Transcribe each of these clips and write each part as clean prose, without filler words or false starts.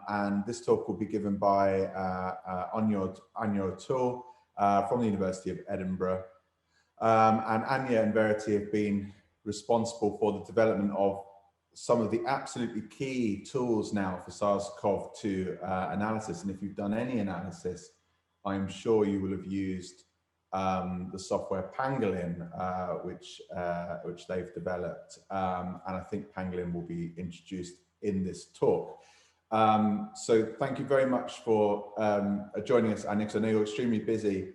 and this talk will be given by Aine O'Toole from the University of Edinburgh. And Aine and Verity have been responsible for the development of some of the absolutely key tools now for SARS-CoV-2 analysis. And if you've done any analysis, I'm sure you will have used the software Pangolin, which they've developed. And I think Pangolin will be introduced in this talk. So thank you very much for joining us, Aine. I know you're extremely busy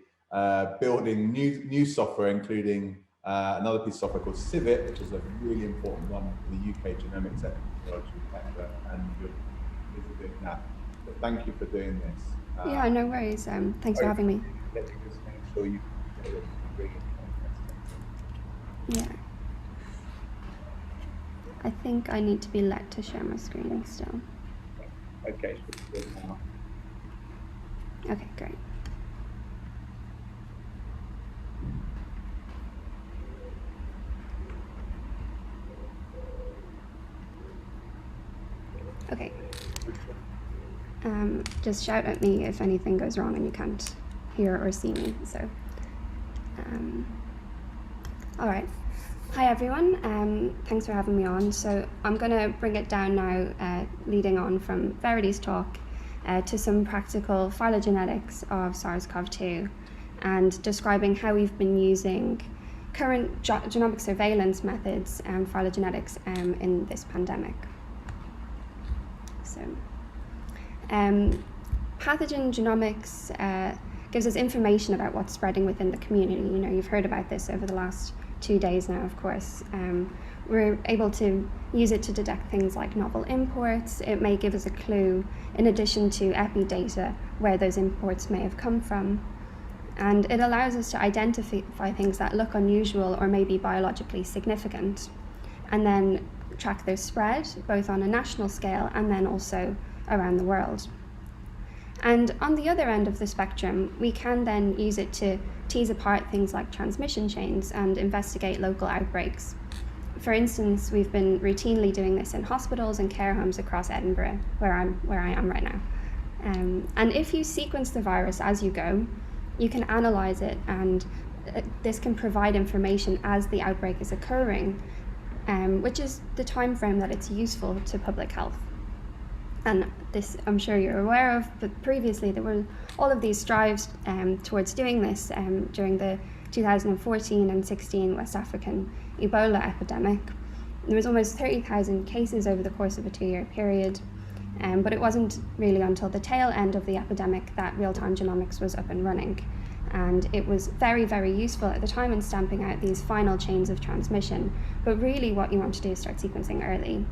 building new software, including another piece of software called CIVIT, which is a really important one for the UK genomics technology sector, and you're busy doing that. So thank you for doing this. Yeah, no worries. Thanks for having me. Let me just make sure you bring in Yeah. I think I need to be let to share my screen still. Okay, so we'll do it now. Okay, great. Okay. Just shout at me if anything goes wrong and you can't hear or see me. So, all right. Hi everyone. Thanks for having me on. So I'm going to bring it down now, leading on from Verity's talk to some practical phylogenetics of SARS-CoV-2 and describing how we've been using current genomic surveillance methods and phylogenetics in this pandemic. So, pathogen genomics gives us information about what's spreading within the community. You know, you've heard about this over the last 2 days now, of course. We're able to use it to detect things like novel imports. It may give us a clue, in addition to epi data, where those imports may have come from. And it allows us to identify things that look unusual or may be biologically significant, and then track their spread, both on a national scale and then also around the world. And on the other end of the spectrum, we can then use it to tease apart things like transmission chains and investigate local outbreaks. For instance, we've been routinely doing this in hospitals and care homes across Edinburgh, where I am right now. And if you sequence the virus as you go, you can analyze it, and this can provide information as the outbreak is occurring, which is the time frame that it's useful to public health. And this I'm sure you're aware of, but previously there were all of these strives towards doing this during the 2014 and 16 West African Ebola epidemic. There was almost 30,000 cases over the course of a 2-year period, but it wasn't really until the tail end of the epidemic that real-time genomics was up and running. And it was very, very useful at the time in stamping out these final chains of transmission. But really what you want to do is start sequencing early,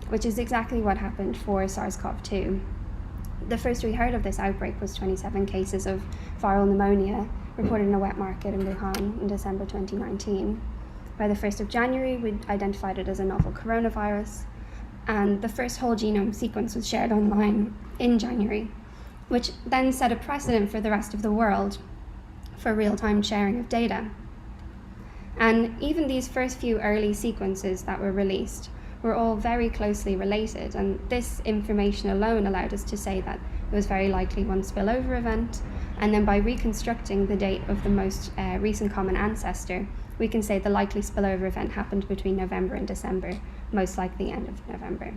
which is exactly what happened for SARS-CoV-2. The first we heard of this outbreak was 27 cases of viral pneumonia reported in a wet market in Wuhan in December 2019. By the 1st of January, we identified it as a novel coronavirus, and the first whole genome sequence was shared online in January, which then set a precedent for the rest of the world for real-time sharing of data. And even these first few early sequences that were released were all very closely related, and this information alone allowed us to say that it was very likely one spillover event, and then by reconstructing the date of the most recent common ancestor, we can say the likely spillover event happened between November and December, most likely end of November.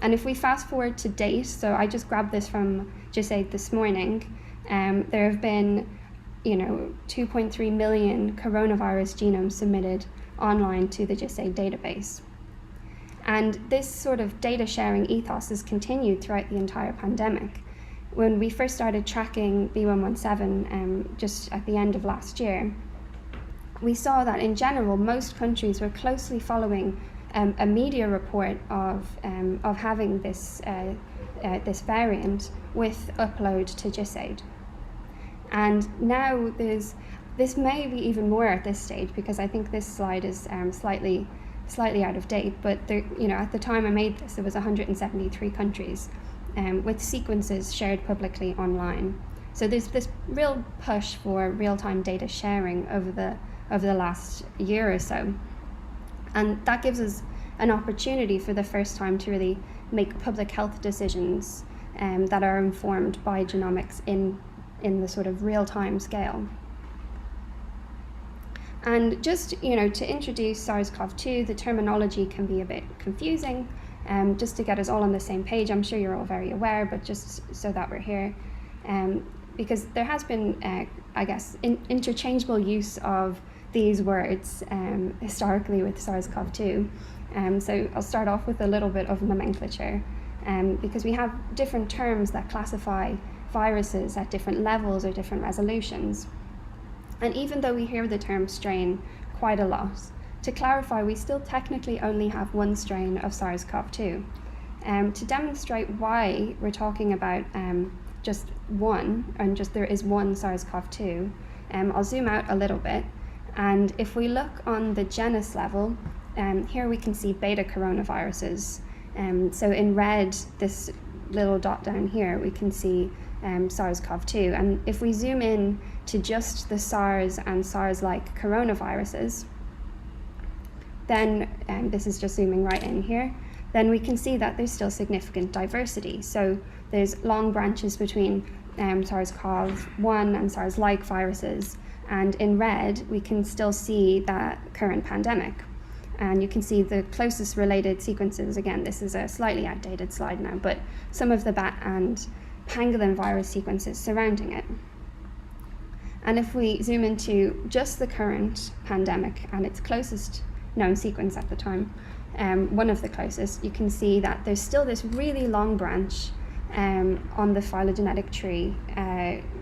And if we fast forward to date, so I just grabbed this from GISAID this morning, there have been 2.3 million coronavirus genomes submitted online to the GISAID database. And this sort of data sharing ethos has continued throughout the entire pandemic. When we first started tracking B117 just at the end of last year, we saw that in general, most countries were closely following a media report of having this variant with upload to GISAID. And now this may be even more at this stage, because I think this slide is slightly out of date, but at the time I made this, there was 173 countries with sequences shared publicly online. So there's this real push for real-time data sharing over the last year or so, and that gives us an opportunity for the first time to really make public health decisions that are informed by genomics in the sort of real-time scale. And just, to introduce SARS-CoV-2, the terminology can be a bit confusing. Just to get us all on the same page, I'm sure you're all very aware, but just so that we're here, because there has been, interchangeable use of these words historically with SARS-CoV-2. So I'll start off with a little bit of nomenclature, because we have different terms that classify viruses at different levels or different resolutions. And even though we hear the term strain quite a lot, to clarify, we still technically only have one strain of SARS-CoV-2. To demonstrate why we're talking about just one, and just there is one SARS-CoV-2, I'll zoom out a little bit. And if we look on the genus level, here we can see beta coronaviruses. So in red, this little dot down here, we can see SARS-CoV-2. And if we zoom in to just the SARS and SARS-like coronaviruses, then, this is just zooming right in here, then we can see that there's still significant diversity. So there's long branches between SARS-CoV-1 and SARS-like viruses. And in red, we can still see that current pandemic. And you can see the closest related sequences. Again, this is a slightly outdated slide now, but some of the bat and pangolin virus sequences surrounding it. And if we zoom into just the current pandemic and its closest known sequence at the time, one of the closest, you can see that there's still this really long branch on the phylogenetic tree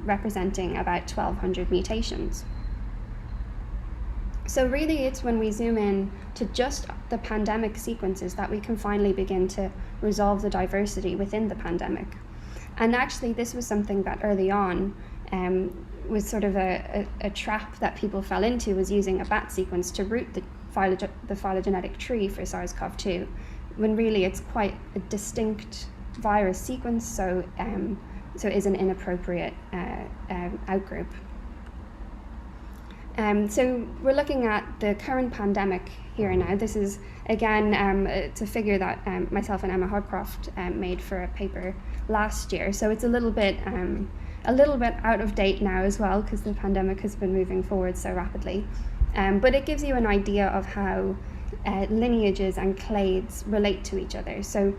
representing about 1,200 mutations. So really it's when we zoom in to just the pandemic sequences that we can finally begin to resolve the diversity within the pandemic. And actually this was something that early on was sort of a trap that people fell into, was using a bat sequence to root the phylogenetic tree for SARS-CoV-2, when really it's quite a distinct virus sequence, so is an inappropriate outgroup. So we're looking at the current pandemic here now. This is, again, it's a figure that myself and Emma Hodcroft made for a paper last year. So it's a little bit out of date now as well, because the pandemic has been moving forward so rapidly. But it gives you an idea of how lineages and clades relate to each other. So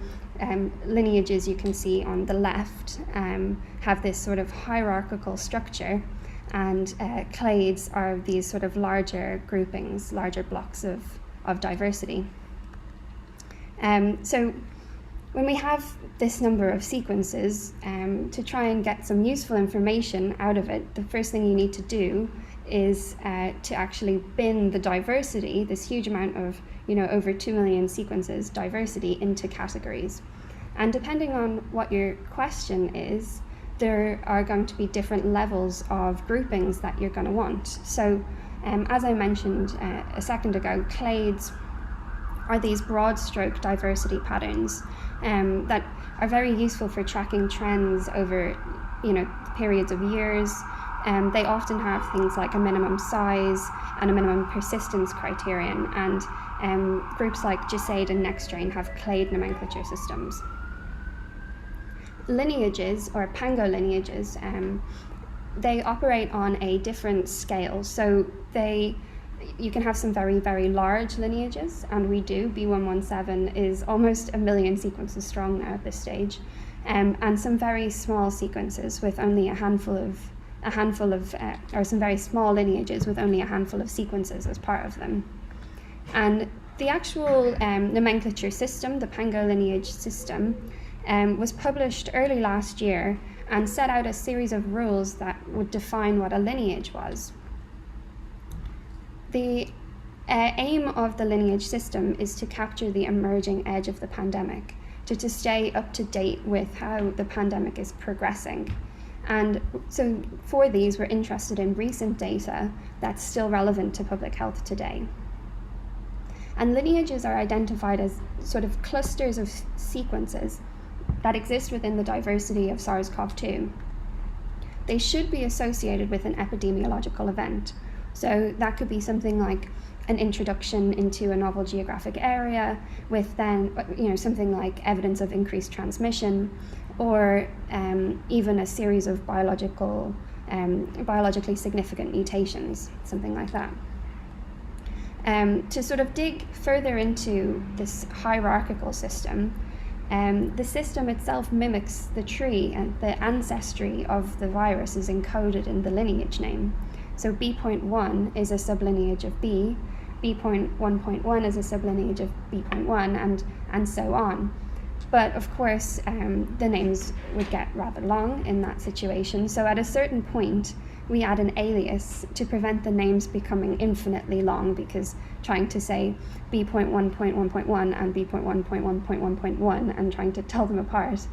lineages, you can see on the left, have this sort of hierarchical structure, and clades are these sort of larger groupings, larger blocks of diversity. So when we have this number of sequences, to try and get some useful information out of it, the first thing you need to do is to actually bin the diversity, this huge amount of, over 2 million sequences, diversity, into categories. And depending on what your question is, there are going to be different levels of groupings that you're going to want. So as I mentioned a second ago, clades are these broad stroke diversity patterns that are very useful for tracking trends over periods of years. They often have things like a minimum size and a minimum persistence criterion, and groups like GISAID and NextStrain have clade nomenclature systems. Lineages, or Pango lineages, they operate on a different scale. So you can have some very, very large lineages, and we do. B117 is almost 1 million sequences strong now at this stage, and some very small sequences with only a handful of, or some very small lineages with only a handful of sequences as part of them. And the actual nomenclature system, the Pango lineage system, was published early last year and set out a series of rules that would define what a lineage was. The aim of the lineage system is to capture the emerging edge of the pandemic, to stay up to date with how the pandemic is progressing. And so for these, we're interested in recent data that's still relevant to public health today. And lineages are identified as sort of clusters of sequences that exist within the diversity of SARS-CoV-2. They should be associated with an epidemiological event. So that could be something like an introduction into a novel geographic area with then, something like evidence of increased transmission, or even a series of biologically significant mutations, something like that. To sort of dig further into this hierarchical system, the system itself mimics the tree, and the ancestry of the virus is encoded in the lineage name. So B.1 is a sublineage of B, B.1.1 is a sublineage of B.1, and so on. But of course, the names would get rather long in that situation. So at a certain point, we add an alias to prevent the names becoming infinitely long, because trying to say B.1.1.1 and B.1.1.1.1 and trying to tell them apart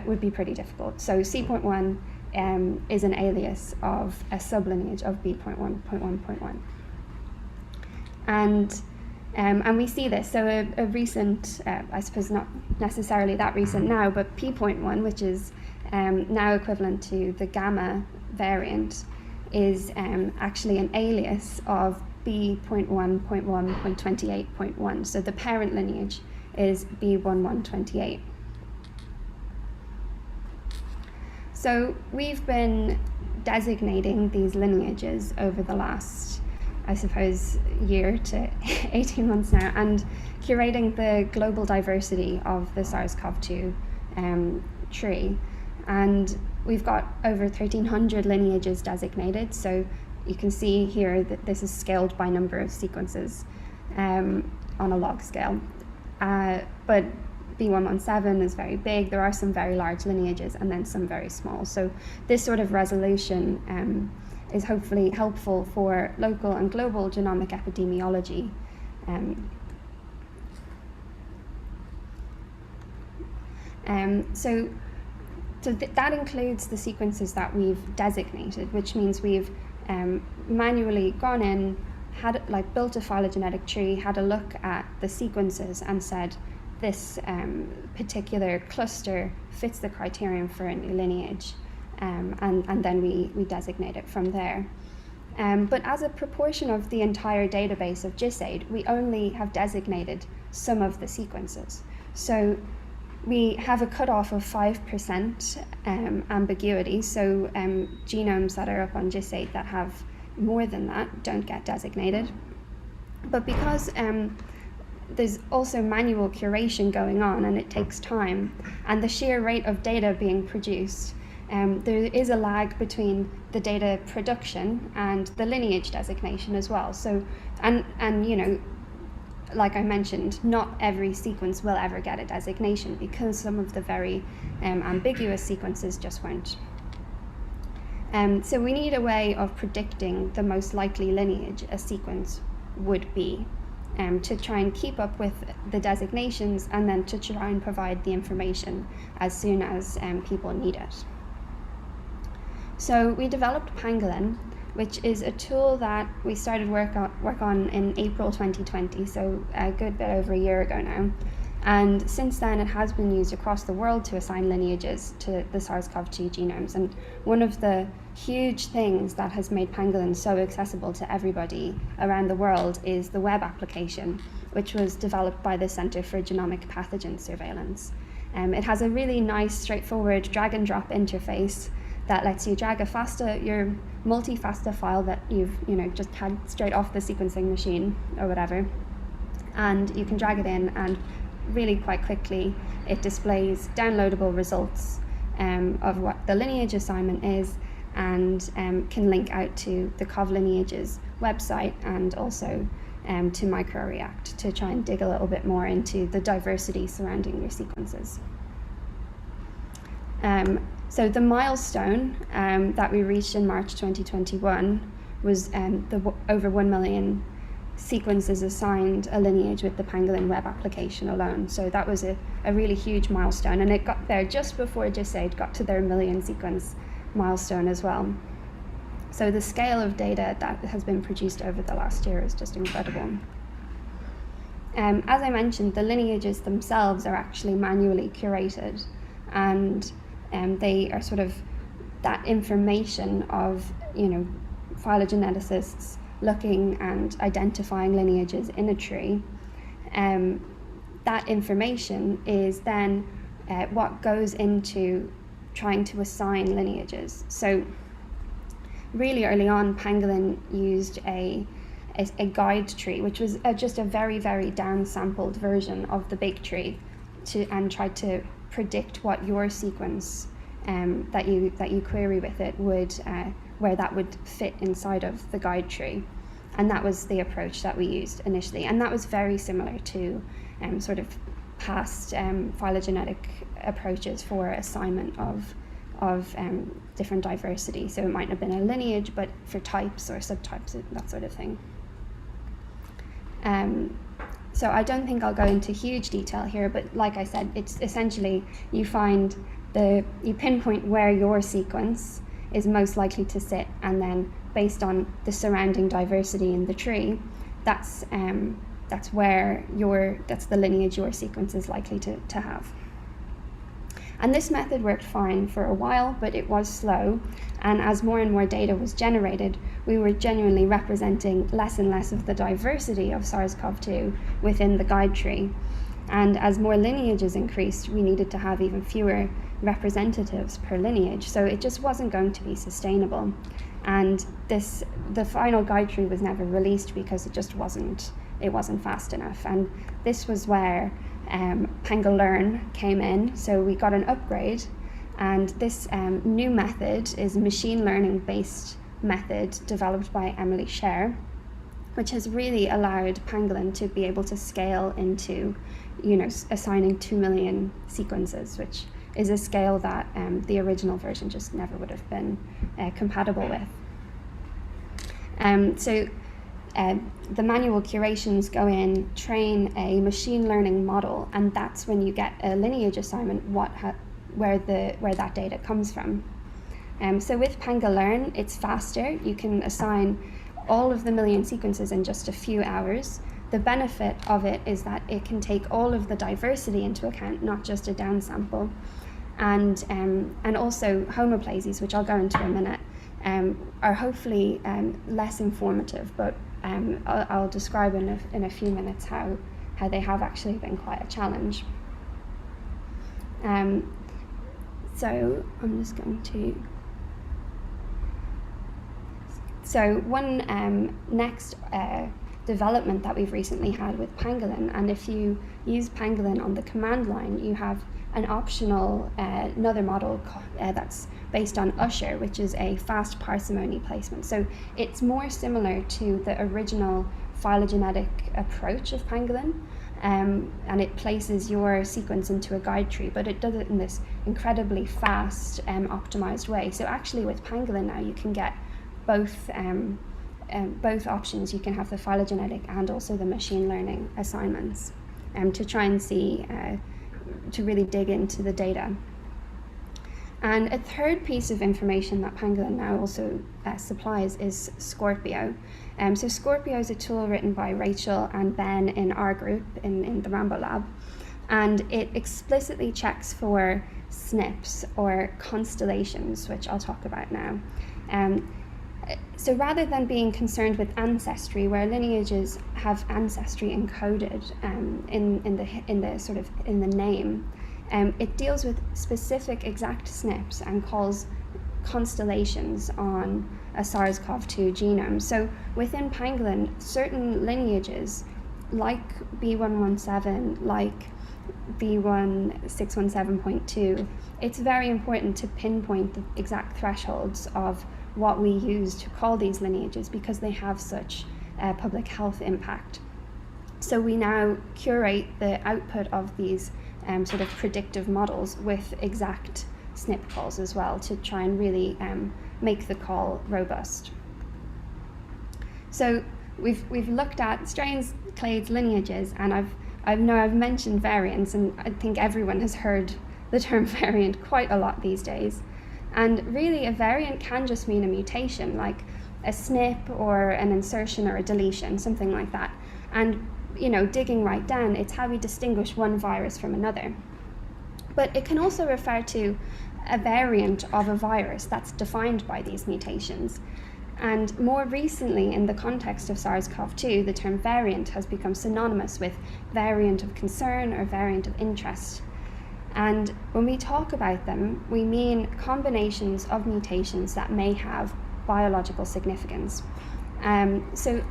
would be pretty difficult. So C.1 is an alias of a sublineage of B.1.1.1. And we see this. So a recent, I suppose not necessarily that recent now, but P.1, which is now equivalent to the gamma variant, is actually an alias of B.1.1.28.1. So the parent lineage is B.1128. So we've been designating these lineages over the last, I suppose, year to 18 months now, and curating the global diversity of the SARS-CoV-2 tree. And we've got over 1,300 lineages designated. So you can see here that this is scaled by number of sequences on a log scale. But B117 is very big. There are some very large lineages and then some very small. So this sort of resolution is hopefully helpful for local and global genomic epidemiology. So that includes the sequences that we've designated, which means we've manually gone in, built a phylogenetic tree, had a look at the sequences and said, this particular cluster fits the criterion for a new lineage. And then we designate it from there. But as a proportion of the entire database of GISAID, we only have designated some of the sequences. So we have a cutoff of 5% ambiguity, so genomes that are up on GISAID that have more than that don't get designated. But because there's also manual curation going on, and it takes time, and the sheer rate of data being produced, there is a lag between the data production and the lineage designation as well. So, and like I mentioned, not every sequence will ever get a designation, because some of the very ambiguous sequences just won't. So we need a way of predicting the most likely lineage a sequence would be, to try and keep up with the designations, and then to try and provide the information as soon as people need it. So we developed Pangolin, which is a tool that we started work on in April 2020, so a good bit over a year ago now. And since then, it has been used across the world to assign lineages to the SARS-CoV-2 genomes. And one of the huge things that has made Pangolin so accessible to everybody around the world is the web application, which was developed by the Center for Genomic Pathogen Surveillance. It has a really nice, straightforward drag-and-drop interface that lets you drag your multi-FASTA file that you've just had straight off the sequencing machine or whatever, and you can drag it in, and really quite quickly it displays downloadable results of what the lineage assignment is, and can link out to the COV Lineages website and also to MicroReact to try and dig a little bit more into the diversity surrounding your sequences. So the milestone that we reached in March 2021 was over 1 million sequences assigned a lineage with the Pangolin web application alone. So that was a really huge milestone, and it got there just before GISAID got to their 1 million sequence milestone as well. So the scale of data that has been produced over the last year is just incredible. As I mentioned, the lineages themselves are actually manually curated, and they are sort of that information of phylogeneticists looking and identifying lineages in a tree, that information is then what goes into trying to assign lineages. So really early on, Pangolin used a guide tree, which was just a very, very downsampled version of the big tree, and tried to predict what your sequence that you query with it would, where that would fit inside of the guide tree. And that was the approach that we used initially. And that was very similar to sort of past phylogenetic approaches for assignment of different diversity. So it might have been a lineage, but for types or subtypes, that sort of thing. So I don't think I'll go into huge detail here, but like I said, it's essentially you pinpoint where your sequence is most likely to sit, and then based on the surrounding diversity in the tree, that's the lineage your sequence is likely to have. And this method worked fine for a while, but it was slow. And as more and more data was generated, we were genuinely representing less and less of the diversity of SARS-CoV-2 within the guide tree. And as more lineages increased, we needed to have even fewer representatives per lineage. So it just wasn't going to be sustainable. And the final guide tree was never released because it wasn't fast enough. And this was where Pangolin came in. So we got an upgrade, and this new method is a machine learning based method developed by Emily Scher, which has really allowed Pangolin to be able to scale into, assigning 2 million sequences, which is a scale that the original version just never would have been compatible with. The manual curations go in, train a machine learning model, and that's when you get a lineage assignment, where that data comes from. So with Pangolin, it's faster. You can assign all of the million sequences in just a few hours. The benefit of it is that it can take all of the diversity into account, not just a downsample. And also homoplasies, which I'll go into in a minute, are hopefully less informative, but I'll describe in a few minutes how they have actually been quite a challenge. So I'm just going to... So one next development that we've recently had with Pangolin, and if you use Pangolin on the command line, you have an optional another model that's based on Usher, which is a fast parsimony placement. So it's more similar to the original phylogenetic approach of Pangolin, and it places your sequence into a guide tree, but it does it in this incredibly fast, optimized way. So actually with Pangolin now you can get both options. You can have the phylogenetic and also the machine learning assignments to try and see, to really dig into the data. And a third piece of information that Pangolin now also supplies is Scorpio. So Scorpio is a tool written by Rachel and Ben in our group in the Rambo Lab, and it explicitly checks for SNPs or constellations, which I'll talk about now. So rather than being concerned with ancestry, where lineages have ancestry encoded in the name, it deals with specific exact SNPs and calls constellations on a SARS-CoV-2 genome. So within Pangolin, certain lineages, like B117, like B1617.2, it's very important to pinpoint the exact thresholds of what we use to call these lineages because they have such public health impact. So we now curate the output of these sort of predictive models with exact SNP calls as well to try and really make the call robust. So we've looked at strains, clades, lineages, and I've mentioned variants, and I think everyone has heard the term variant quite a lot these days. And really, a variant can just mean a mutation, like a SNP or an insertion or a deletion, something like that. And digging right down, it's how we distinguish one virus from another. But it can also refer to a variant of a virus that's defined by these mutations. And more recently, in the context of SARS-CoV-2, the term variant has become synonymous with variant of concern or variant of interest. And when we talk about them, we mean combinations of mutations that may have biological significance. So,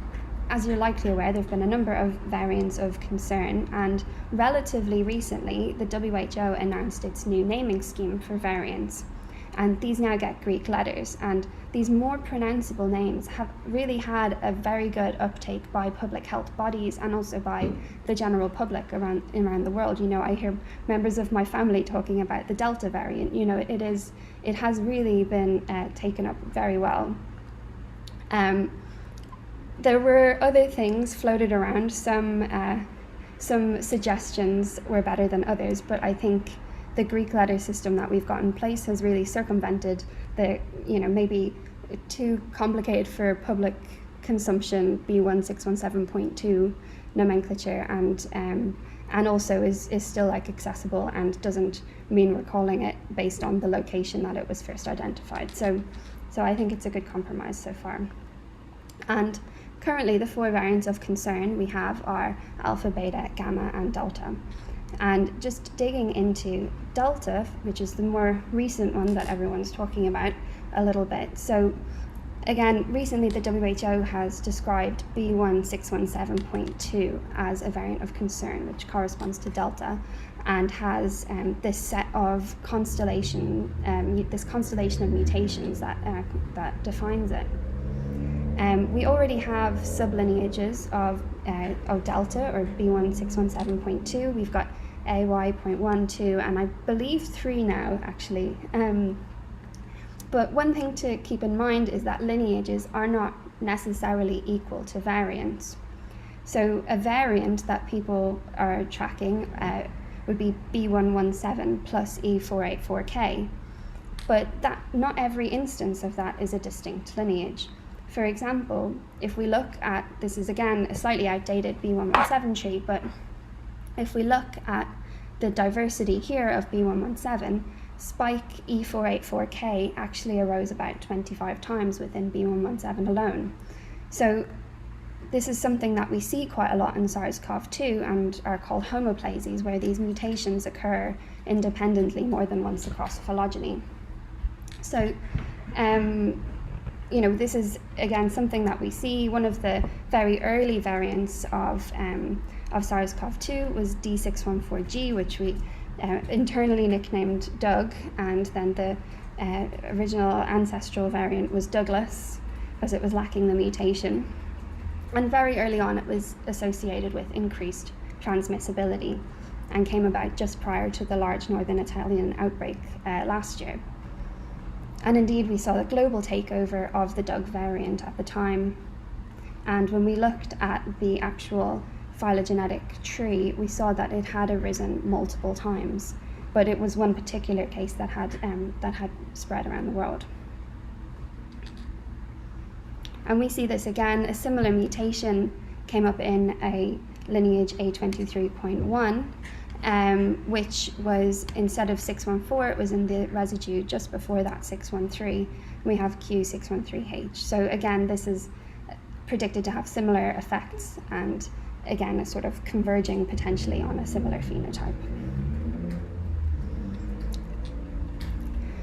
as you're likely aware, there have been a number of variants of concern, and relatively recently, the WHO announced its new naming scheme for variants. And these now get Greek letters, and these more pronounceable names have really had a very good uptake by public health bodies and also by the general public around the world. You know, I hear members of my family talking about the Delta variant. You know, it has really been taken up very well. There were other things floated around. Some suggestions were better than others, but I think the Greek letter system that we've got in place has really circumvented the, maybe too complicated for public consumption B1617.2 nomenclature, and also is still accessible and doesn't mean we're calling it based on the location that it was first identified. So I think it's a good compromise so far. And currently the 4 variants of concern we have are alpha, beta, gamma, and delta. And just digging into Delta, which is the more recent one that everyone's talking about a little bit. So again, recently the WHO has described B1617.2 as a variant of concern, which corresponds to Delta, and has this set of constellation of mutations that defines it. We already have sublineages of Delta, or B1617.2. We've got AY.1, and I believe 3 now, actually. But one thing to keep in mind is that lineages are not necessarily equal to variants. So a variant that people are tracking would be B117 plus E484K, but not every instance of that is a distinct lineage. For example, if we look at, this is again a slightly outdated B117 tree, but if we look at the diversity here of B117, spike E484K actually arose about 25 times within B117 alone. So this is something that we see quite a lot in SARS-CoV-2 and are called homoplasies, where these mutations occur independently more than once across phylogeny. So this is, again, something that we see. One of the very early variants of SARS-CoV-2 was D614G, which we internally nicknamed Doug, and then the original ancestral variant was Douglas, as it was lacking the mutation. And very early on, it was associated with increased transmissibility and came about just prior to the large northern Italian outbreak last year. And indeed, we saw the global takeover of the Doug variant at the time. And when we looked at the actual phylogenetic tree, we saw that it had arisen multiple times, but it was one particular case that had spread around the world. And we see this again. A similar mutation came up in a lineage A23.1, which was, instead of 614, it was in the residue just before that 613. We have Q613H. So again, this is predicted to have similar effects, and again, a sort of converging potentially on a similar phenotype.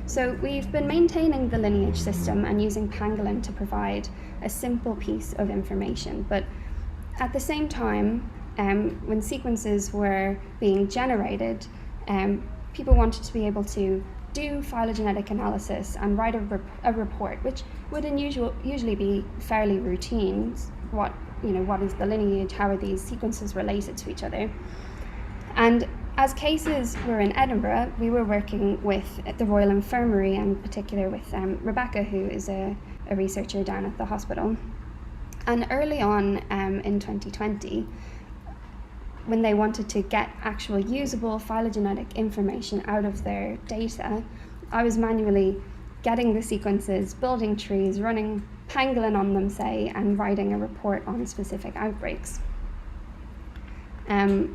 So we've been maintaining the lineage system and using Pangolin to provide a simple piece of information, but at the same time, when sequences were being generated, people wanted to be able to do phylogenetic analysis and write a report, which would usually be fairly routine. What is the lineage? How are these sequences related to each other? And as cases were in Edinburgh, we were working with the Royal Infirmary, and in particular with Rebecca, who is a researcher down at the hospital. And early on in 2020, when they wanted to get actual usable phylogenetic information out of their data, I was manually getting the sequences, building trees, running Pangolin on them, say, and writing a report on specific outbreaks. And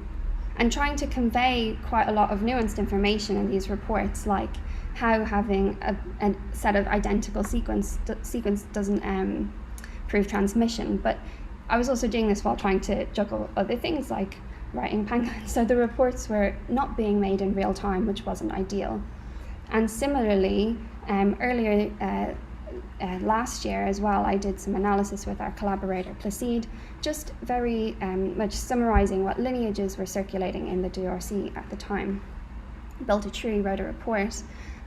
trying to convey quite a lot of nuanced information in these reports, like how having a set of identical sequence doesn't prove transmission. But I was also doing this while trying to juggle other things like writing Pangolin. So the reports were not being made in real time, which wasn't ideal. And similarly, earlier last year as well, I did some analysis with our collaborator Placide, just very much summarizing what lineages were circulating in the DRC at the time. Built a tree, wrote a report,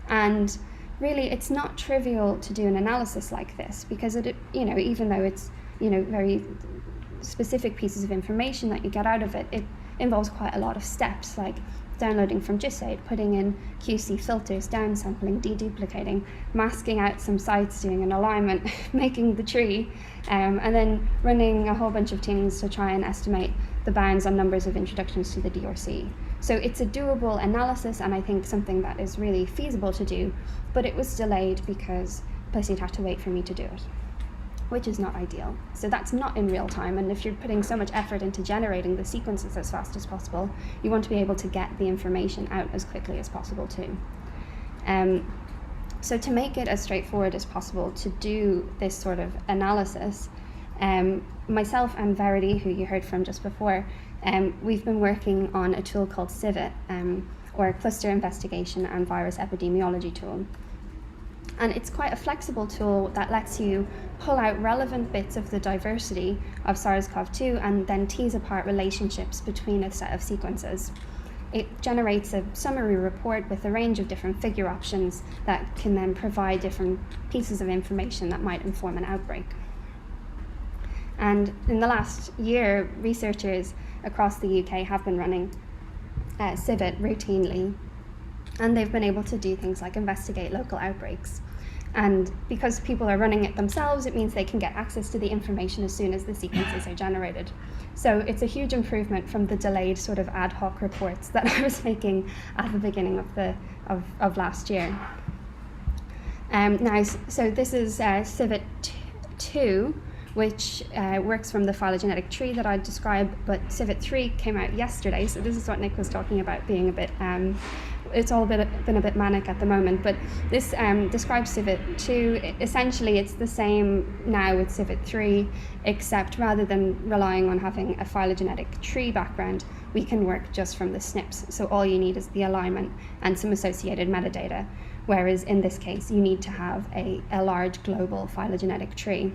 and really it's not trivial to do an analysis like this, because it, even though it's very specific pieces of information that you get out of it, it involves quite a lot of steps, like downloading from GISAID, putting in QC filters, downsampling, deduplicating, masking out some sites, doing an alignment, making the tree, and then running a whole bunch of things to try and estimate the bounds on numbers of introductions to the DRC. So it's a doable analysis, and I think something that is really feasible to do, but it was delayed because Placide had to wait for me to do it, which is not ideal. So that's not in real time, and if you're putting so much effort into generating the sequences as fast as possible, you want to be able to get the information out as quickly as possible too. So to make it as straightforward as possible to do this sort of analysis, myself and Verity, who you heard from just before, we've been working on a tool called CIVIT, or Cluster Investigation and Virus Epidemiology Tool. And it's quite a flexible tool that lets you pull out relevant bits of the diversity of SARS-CoV-2 and then tease apart relationships between a set of sequences. It generates a summary report with a range of different figure options that can then provide different pieces of information that might inform an outbreak. And in the last year, researchers across the UK have been running CIVIT routinely, and they've been able to do things like investigate local outbreaks. And because people are running it themselves, it means they can get access to the information as soon as the sequences are generated. So it's a huge improvement from the delayed sort of ad hoc reports that I was making at the beginning of last year. So this is CIVIT 2, which works from the phylogenetic tree that I described, but CIVIT 3 came out yesterday, so this is what Nick was talking about being a bit, it's all been a bit manic at the moment, but this describes CIVIT 2. Essentially, it's the same now with CIVIT 3, except rather than relying on having a phylogenetic tree background, we can work just from the SNPs, so all you need is the alignment and some associated metadata, whereas in this case, you need to have a large global phylogenetic tree.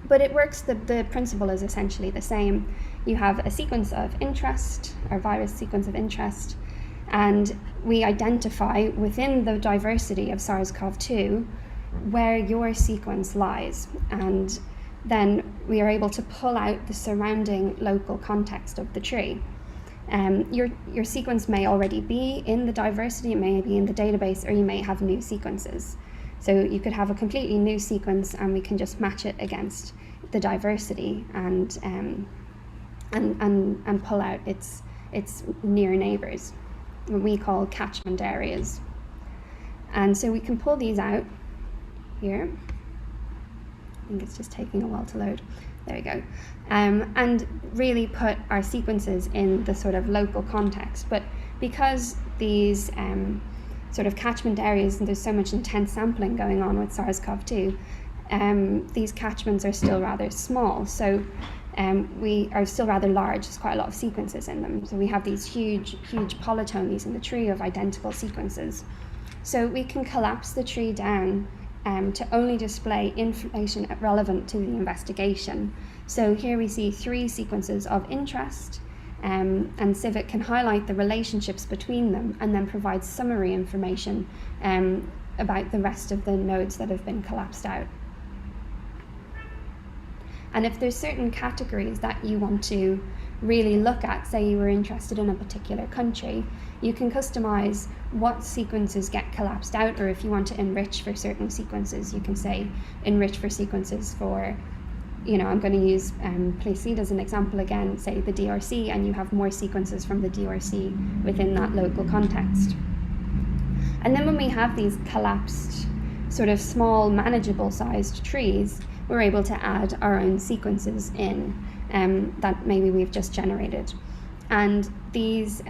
But it works, the principle is essentially the same. You have a sequence of interest, or virus sequence of interest, and we identify within the diversity of SARS-CoV-2 where your sequence lies. And then we are able to pull out the surrounding local context of the tree. Your sequence may already be in the diversity, it may be in the database, or you may have new sequences. So you could have a completely new sequence, and we can just match it against the diversity and pull out its near neighbors, what we call catchment areas. And so we can pull these out here. I think it's just taking a while to load. There we go. And really put our sequences in the sort of local context. But because these sort of catchment areas, and there's so much intense sampling going on with SARS-CoV-2, these catchments are still rather small. So we are still rather large. There's quite a lot of sequences in them. So we have these huge polytomies in the tree of identical sequences. So we can collapse the tree down to only display information relevant to the investigation. So here we see 3 sequences of interest, and CIVIT can highlight the relationships between them and then provide summary information about the rest of the nodes that have been collapsed out. And if there's certain categories that you want to really look at, say you were interested in a particular country, you can customize what sequences get collapsed out, or if you want to enrich for certain sequences, you can say enrich for sequences for, I'm going to use Placide as an example again, say the DRC, and you have more sequences from the DRC within that local context. And then when we have these collapsed, sort of small, manageable sized trees, we're able to add our own sequences in that maybe we've just generated. And these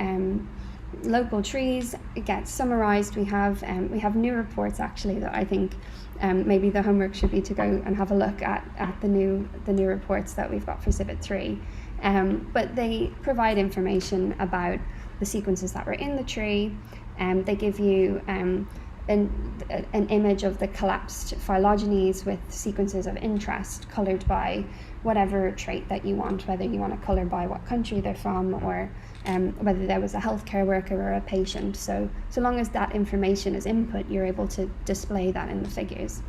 local trees get summarized. We have new reports actually that I think maybe the homework should be to go and have a look at the new reports that we've got for CIVIT 3. But they provide information about the sequences that were in the tree. They give you an image of the collapsed phylogenies with sequences of interest colored by whatever trait that you want, whether you want to color by what country they're from, or whether there was a healthcare worker or a patient. So long as that information is input, you're able to display that in the figures.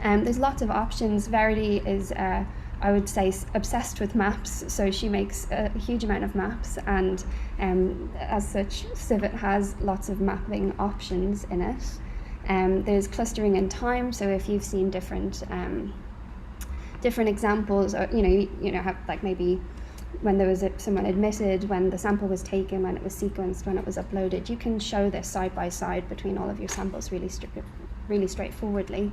There's lots of options. Verity is, I would say, obsessed with maps, so she makes a huge amount of maps, and as such, CIVIT has lots of mapping options in it. There's clustering in time, so if you've seen different examples, or, have like maybe when there was someone admitted, when the sample was taken, when it was sequenced, when it was uploaded, you can show this side by side between all of your samples really straightforwardly.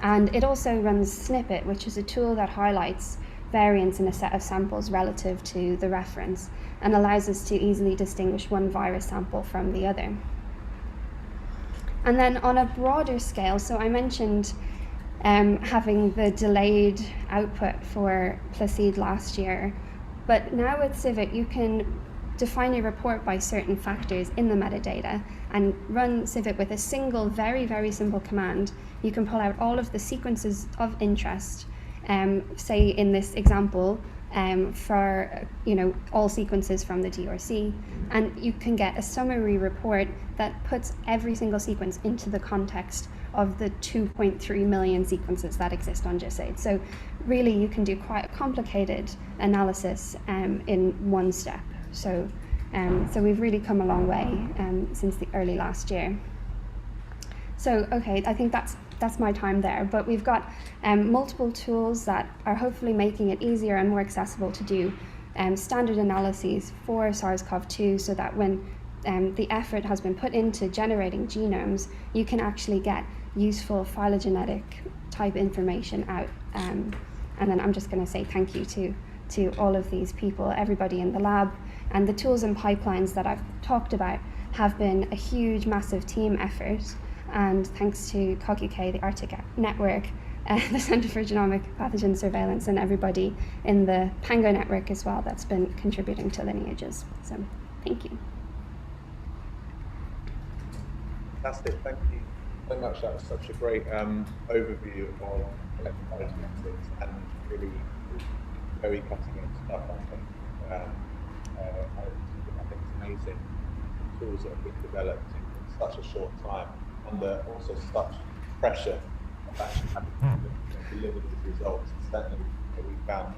And it also runs Snippet, which is a tool that highlights variants in a set of samples relative to the reference and allows us to easily distinguish one virus sample from the other. And then on a broader scale, so I mentioned having the delayed output for Placide last year, but now with CIVIT, you can define your report by certain factors in the metadata and run CIVIT with a single, very, very simple command. You can pull out all of the sequences of interest, say in this example, for all sequences from the DRC, and you can get a summary report that puts every single sequence into the context of the 2.3 million sequences that exist on GISAID. So really you can do quite a complicated analysis in one step. So we've really come a long way since the early last year. So okay, I think that's my time there, but we've got multiple tools that are hopefully making it easier and more accessible to do standard analyses for SARS-CoV-2, so that when the effort has been put into generating genomes, you can actually get useful phylogenetic type information out. And then I'm just going to say thank you to all of these people, everybody in the lab, and the tools and pipelines that I've talked about have been a huge, massive team effort. And thanks to CogUK, the ARTICnetwork, the Centre for Genomic Pathogen Surveillance, and everybody in the Pango network as well that's been contributing to lineages. So thank you. Fantastic, thank you so much. That was such a great overview of phylogenetics and really very cutting edge stuff, I think. I think it's amazing tools that have been developed in such a short time, under also such pressure of actually having to deliver these results. And certainly we found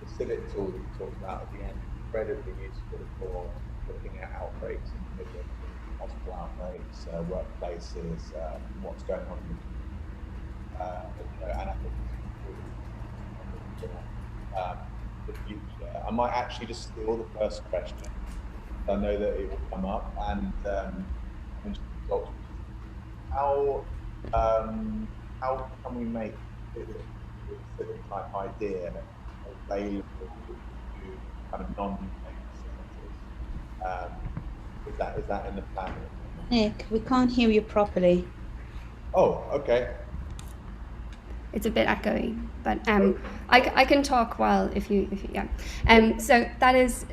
the CIVIT tool that you talked about at the end incredibly useful for looking at outbreaks in the middle of hospital outbreaks, workplaces, what's going on in and I think the future. I might actually just steal the first question. I know that it will come up, and how can we make this CIVIT type idea available to kind of non-UK facilities? Is that in the plan? Nick, we can't hear you properly. Oh, okay. It's a bit echoey, but I can talk while if you yeah. So that is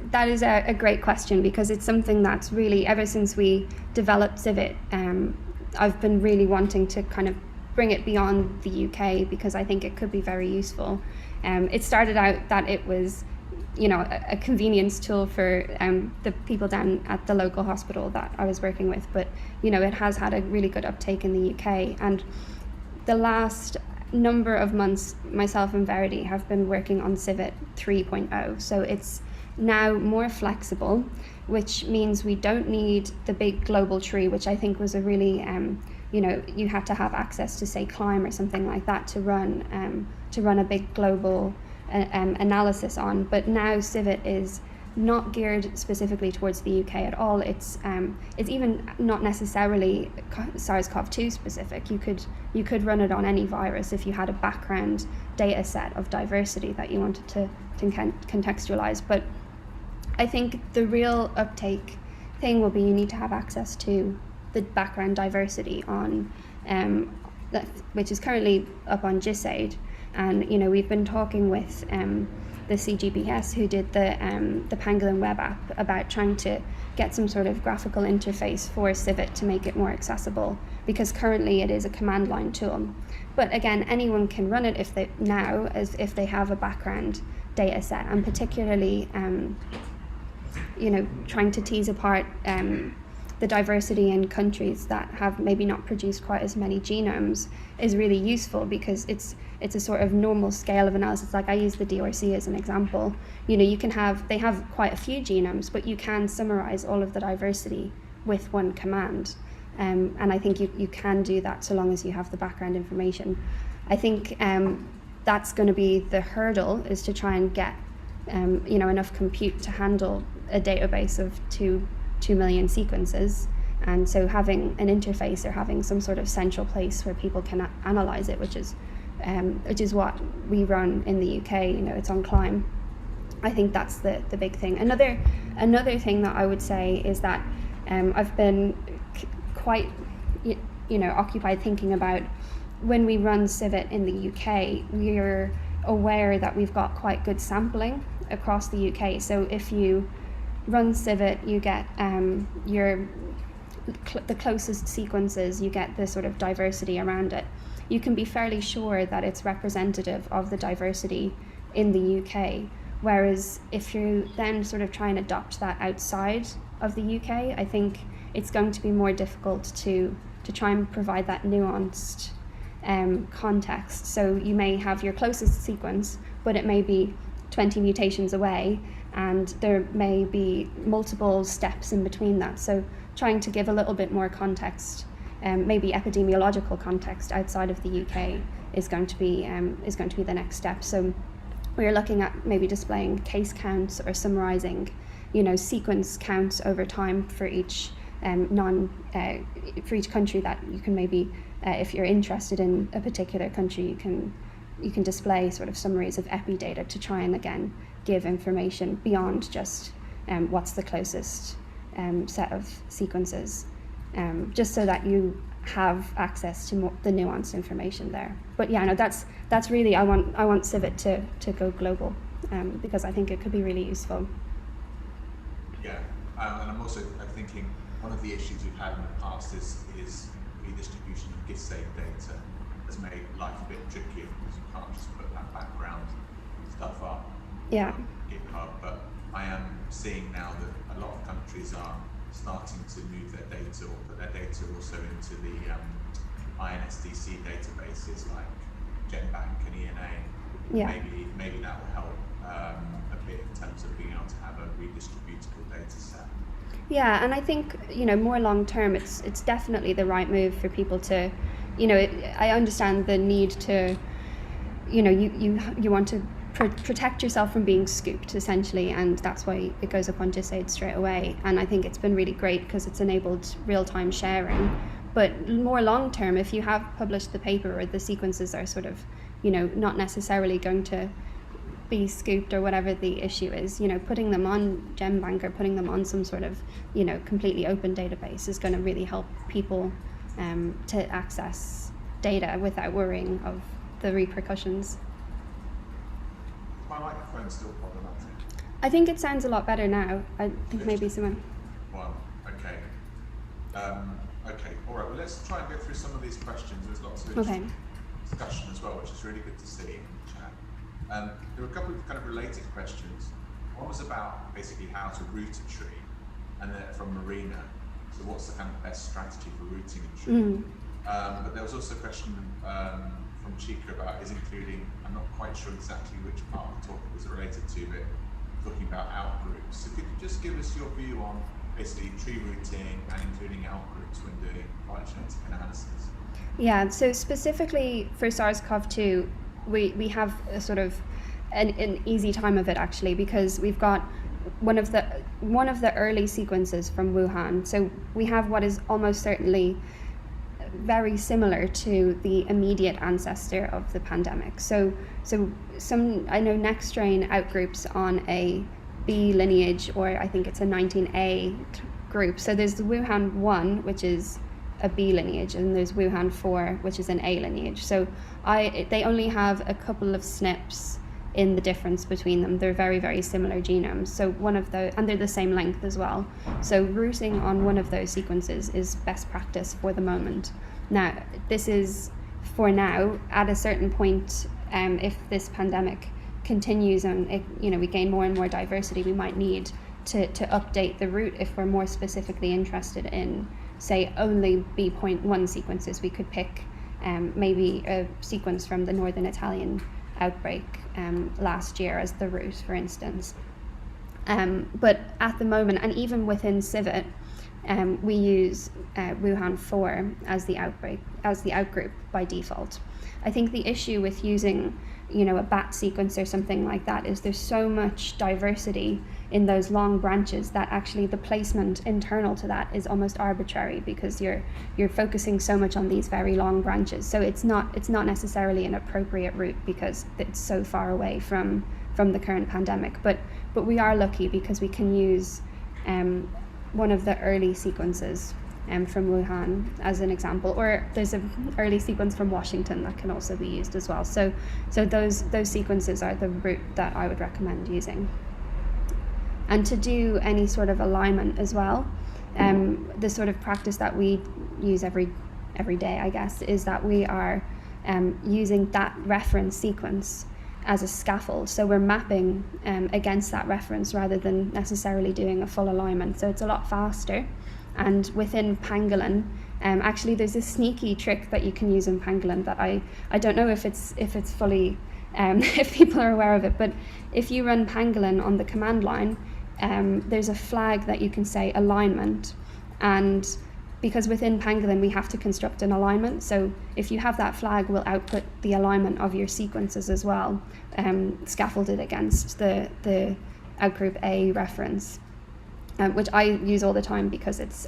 a great question, because it's something that's really, ever since we developed CIVIT, I've been really wanting to kind of bring it beyond the UK, because I think it could be very useful. It started out that it was, a convenience tool for the people down at the local hospital that I was working with, but it has had a really good uptake in the UK. And the last number of months, myself and Verity have been working on CIVIT 3.0, so it's now more flexible, which means we don't need the big global tree, which I think was a really you had to have access to, say, CLIMB or something like that to run a big global analysis on. But now CIVIT is not geared specifically towards the UK at all. It's even not necessarily SARS-CoV-2 specific. You could run it on any virus if you had a background data set of diversity that you wanted to contextualize. But I think the real uptake thing will be you need to have access to the background diversity on, which is currently up on GISAID. And we've been talking with the CGBS who did the Pangolin web app about trying to get some sort of graphical interface for CIVIT to make it more accessible, because currently it is a command line tool. But again, anyone can run it if they have a background data set, and particularly trying to tease apart the diversity in countries that have maybe not produced quite as many genomes is really useful, because it's a sort of normal scale of analysis. Like I use the DRC as an example. They have quite a few genomes, but you can summarize all of the diversity with one command. And I think you can do that so long as you have the background information. I think that's going to be the hurdle, is to try and get enough compute to handle a database of 2 million sequences. And so having an interface or having some sort of central place where people can analyze it, which is what we run in the UK, it's on CLIMB. I think that's the big thing. Another thing that I would say is that I've been quite occupied thinking about, when we run CIVIT in the UK, we're aware that we've got quite good sampling across the UK. So if you run CIVIT, you get the closest sequences, you get the sort of diversity around it. You can be fairly sure that it's representative of the diversity in the UK. Whereas if you then sort of try and adopt that outside of the UK, I think it's going to be more difficult to try and provide that nuanced context. So you may have your closest sequence, but it may be 20 mutations away, and there may be multiple steps in between that. So trying to give a little bit more context, maybe epidemiological context outside of the UK, is going to be the next step. So we're looking at maybe displaying case counts or summarizing, sequence counts over time for each for each country, that you can maybe, if you're interested in a particular country, you can display sort of summaries of epi data to try and again give information beyond just what's the closest set of sequences, just so that you have access to the nuanced information there. But yeah, no, that's really, I want CIVIT to go global, because I think it could be really useful. Yeah, and I'm also thinking one of the issues we've had in the past is redistribution of GISAID data has made life a bit trickier, because you can't just put that background stuff up on GitHub. But I am seeing now that a lot of countries are starting to move their data, or put their data also into the INSDC databases like GenBank and ENA. Yeah. Maybe that will help a bit in terms of being able to have a redistributable data set. Yeah, and I think, more long term, it's definitely the right move for people to, I understand the need to, you want to protect yourself from being scooped, essentially, and that's why it goes up on GISAID straight away. And I think it's been really great because it's enabled real-time sharing. But more long term, if you have published the paper where the sequences are sort of, not necessarily going to be scooped or whatever the issue is, putting them on GenBank or putting them on some sort of, completely open database is going to really help people to access data without worrying of the repercussions. My microphone's still problematic. I think it sounds a lot better now. I think maybe someone. Well, okay. Okay, all right, well, let's try and go through some of these questions. There's lots of discussion as well, which is really good to see in the chat. There were a couple of kind of related questions. One was about basically how to route a tree, and then from Marina, so what's the kind of best strategy for routing a tree? But there was also a question from Chika about including, I'm not quite sure exactly which part of the talk it was related to, but talking about outgroups. So could you just give us your view on basically tree routing and including outgroups when doing phylogenetic analysis? Yeah, so specifically for SARS-CoV-2, we have a sort of an easy time of it, actually, because we've got one of the early sequences from Wuhan. So we have what is almost certainly very similar to the immediate ancestor of the pandemic. So some, I know, next strain outgroups on a B lineage, or I think it's a 19A group. So there's the Wuhan 1, which is a B lineage, and there's Wuhan 4, which is an A lineage. So they only have a couple of SNPs in the difference between them. They're very, very similar genomes. So one of those, and they're the same length as well. So rooting on one of those sequences is best practice for the moment. Now, this is for now. At a certain point, if this pandemic continues and we gain more and more diversity, we might need to update the root if we're more specifically interested in, say, only B.1 sequences. We could pick maybe a sequence from the Northern Italian outbreak last year as the root, for instance. But at the moment, and even within CIVIT, we use Wuhan 4 as the outgroup by default. I think the issue with using, a bat sequence or something like that is there's so much diversity in those long branches that actually the placement internal to that is almost arbitrary, because you're focusing so much on these very long branches. So it's not necessarily an appropriate route because it's so far away from the current pandemic. But we are lucky because we can use one of the early sequences from Wuhan as an example, or there's an early sequence from Washington that can also be used as well. So those sequences are the route that I would recommend using. And to do any sort of alignment as well, the sort of practice that we use every day, I guess, is that we are using that reference sequence as a scaffold. So we're mapping against that reference rather than necessarily doing a full alignment. So it's a lot faster. And within Pangolin, actually there's a sneaky trick that you can use in Pangolin that I don't know if it's fully, if people are aware of it, but if you run Pangolin on the command line, there's a flag that you can say alignment, and because within Pangolin we have to construct an alignment, so if you have that flag, we'll output the alignment of your sequences as well, scaffolded against the outgroup A reference, which I use all the time because it's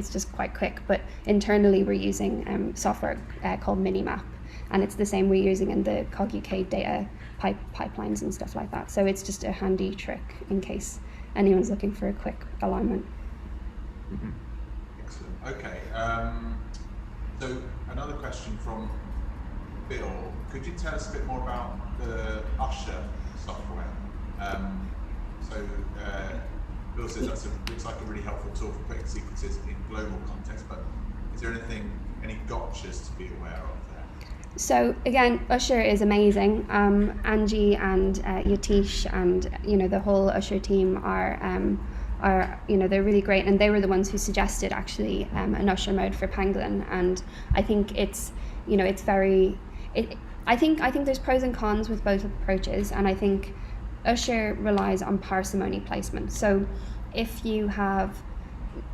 just quite quick. But internally we're using software called Minimap, and it's the same we're using in the CogUK data pipelines and stuff like that. So it's just a handy trick in case anyone's looking for a quick alignment. Mm-hmm. Excellent. Okay. So another question from Bill. Could you tell us a bit more about the Usher software? Bill says looks like a really helpful tool for putting sequences in global context, but is there any gotchas to be aware of there? So again, Usher is amazing. Angie and Yatish and the whole Usher team are they're really great, and they were the ones who suggested actually an Usher mode for Pangolin. And I think it's I think there's pros and cons with both approaches, and I think Usher relies on parsimony placement. So if you have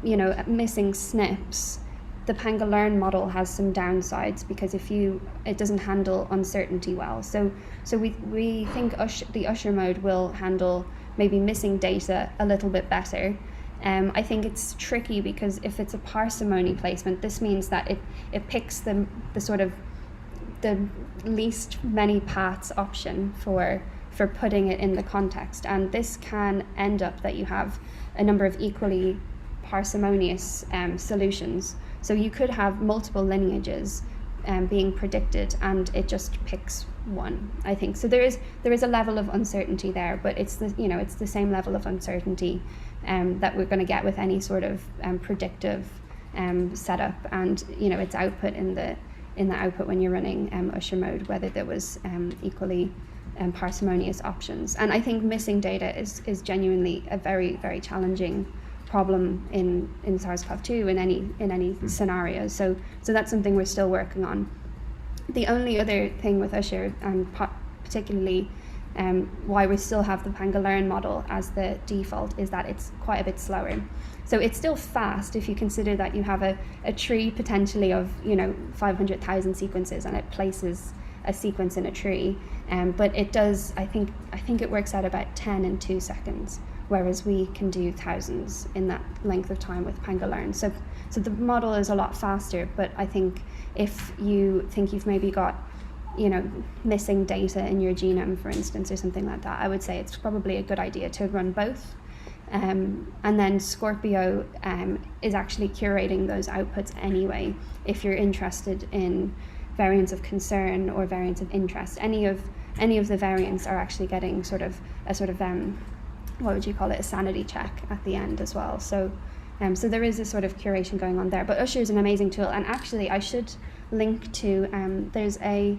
missing SNPs, the Pangolin model has some downsides because it doesn't handle uncertainty well. So we think the Usher mode will handle maybe missing data a little bit better. I think it's tricky because if it's a parsimony placement, this means that it picks the sort of the least many paths option for putting it in the context, and this can end up that you have a number of equally parsimonious solutions. So you could have multiple lineages being predicted, and it just picks one, I think. So there is a level of uncertainty there, but it's the same level of uncertainty that we're going to get with any sort of predictive setup, and its output in the output when you're running Usher mode, whether there was equally parsimonious options. And I think missing data is genuinely a very, very challenging problem in Sars Club 2 in any scenario. So that's something we're still working on. The only other thing with Usher, and particularly why we still have the Pangolin model as the default, is that it's quite a bit slower. So it's still fast if you consider that you have a tree potentially of 500,000 sequences, and it places a sequence in a tree, but it does, I think it works out about 10 in 2 seconds, whereas we can do thousands in that length of time with Pangolin. So the model is a lot faster, but I think if you think you've maybe got missing data in your genome, for instance, or something like that, I would say it's probably a good idea to run both. And then Scorpio is actually curating those outputs anyway. If you're interested in variants of concern or variants of interest, any of the variants are actually getting a what would you call it, a sanity check at the end as well. So there is a sort of curation going on there. But Usher is an amazing tool, and actually I should link to there's a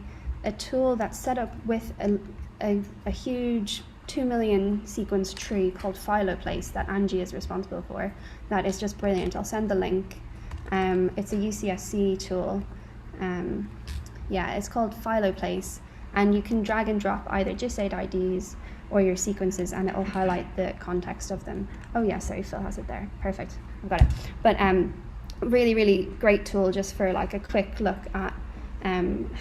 tool that's set up with a huge 2 million sequence tree called Phyloplase that Angie is responsible for. That is just brilliant. I'll send the link. It's a UCSC tool. It's called Phyloplase, and you can drag and drop either GIS8 IDs or your sequences, and it will highlight the context of them. Oh yeah, sorry, Phil has it there. Perfect, I've got it. But really, really great tool just for like a quick look at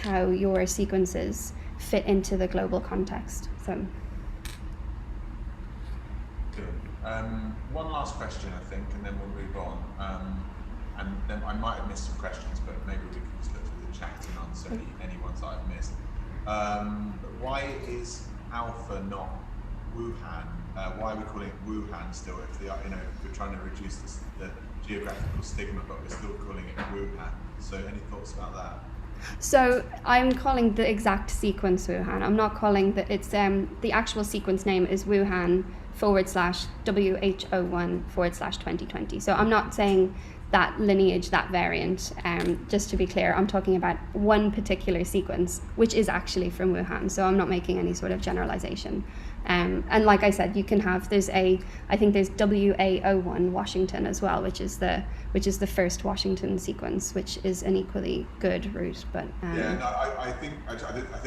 how your sequences fit into the global context. So. One last question, I think, and then we'll move on. And then I might have missed some questions, but maybe we can just look through the chat and answer any ones that I've missed. Why is alpha not Wuhan? Why are we calling it Wuhan still? If we're trying to reduce the geographical stigma, but we're still calling it Wuhan. So any thoughts about that? So I'm calling the exact sequence Wuhan. I'm not calling it's the actual sequence name is Wuhan /WH01/2020. So I'm not saying that lineage, that variant, just to be clear, I'm talking about one particular sequence, which is actually from Wuhan. So I'm not making any sort of generalization. And like I said, you can have, I think there's WA01 Washington as well, which is the first Washington sequence, which is an equally good route. But I think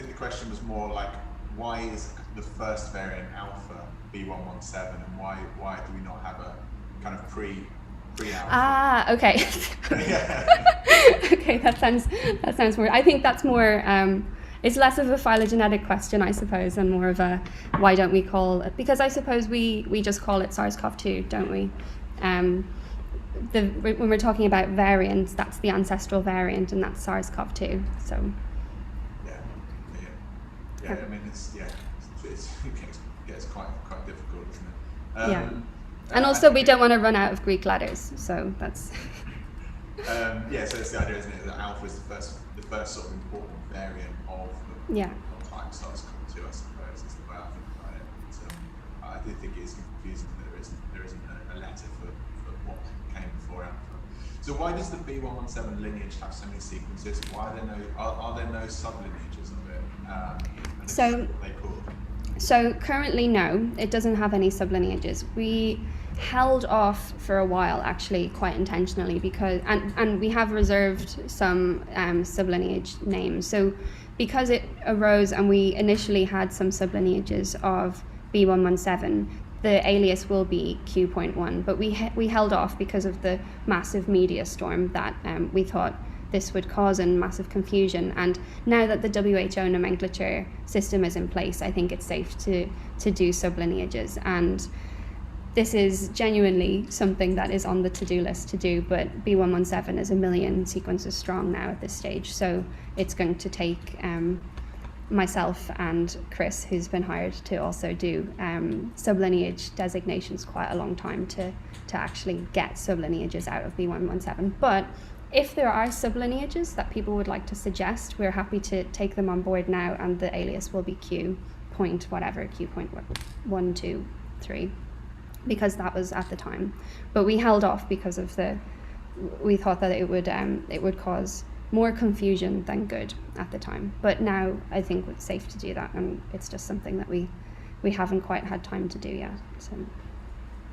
the question was more like, why is the first variant alpha B117, and why do we not have a kind of pre-alpha? Ah, okay. Okay, that sounds more. I think that's more. It's less of a phylogenetic question, I suppose, and more of a why don't we call it? Because I suppose we just call it SARS-CoV-2, don't we? When we're talking about variants, that's the ancestral variant, and that's SARS-CoV-2. So. Yeah. I mean, it gets quite difficult, isn't it? Yeah. And also, we don't want to run out of Greek letters, so that's. So that's the idea, isn't it? That alpha is the first sort of important variant of the type SARS-CoV-2, I suppose, is the way I think about it. So, I do think it is confusing that there isn't a letter for what came before alpha. So why does the B117 lineage have so many sequences? Why are there no sublineages of it? So currently, no, it doesn't have any sublineages. We held off for a while, actually, quite intentionally, because and we have reserved some sublineage names. So because it arose and we initially had some sublineages of B117, the alias will be Q.1, but we held off because of the massive media storm that we thought this would cause and massive confusion. And now that the WHO nomenclature system is in place, I think it's safe to do sublineages. And this is genuinely something that is on the to-do list to do, but B117 is 1 million sequences strong now at this stage. So it's going to take myself and Chris, who's been hired to also do sublineage designations, quite a long time to actually get sublineages out of B117. But if there are sublineages that people would like to suggest, we're happy to take them on board now, and the alias will be Q.123, because that was at the time. But we held off because of we thought that it would cause more confusion than good at the time. But now I think it's safe to do that, and it's just something that we haven't quite had time to do yet. So.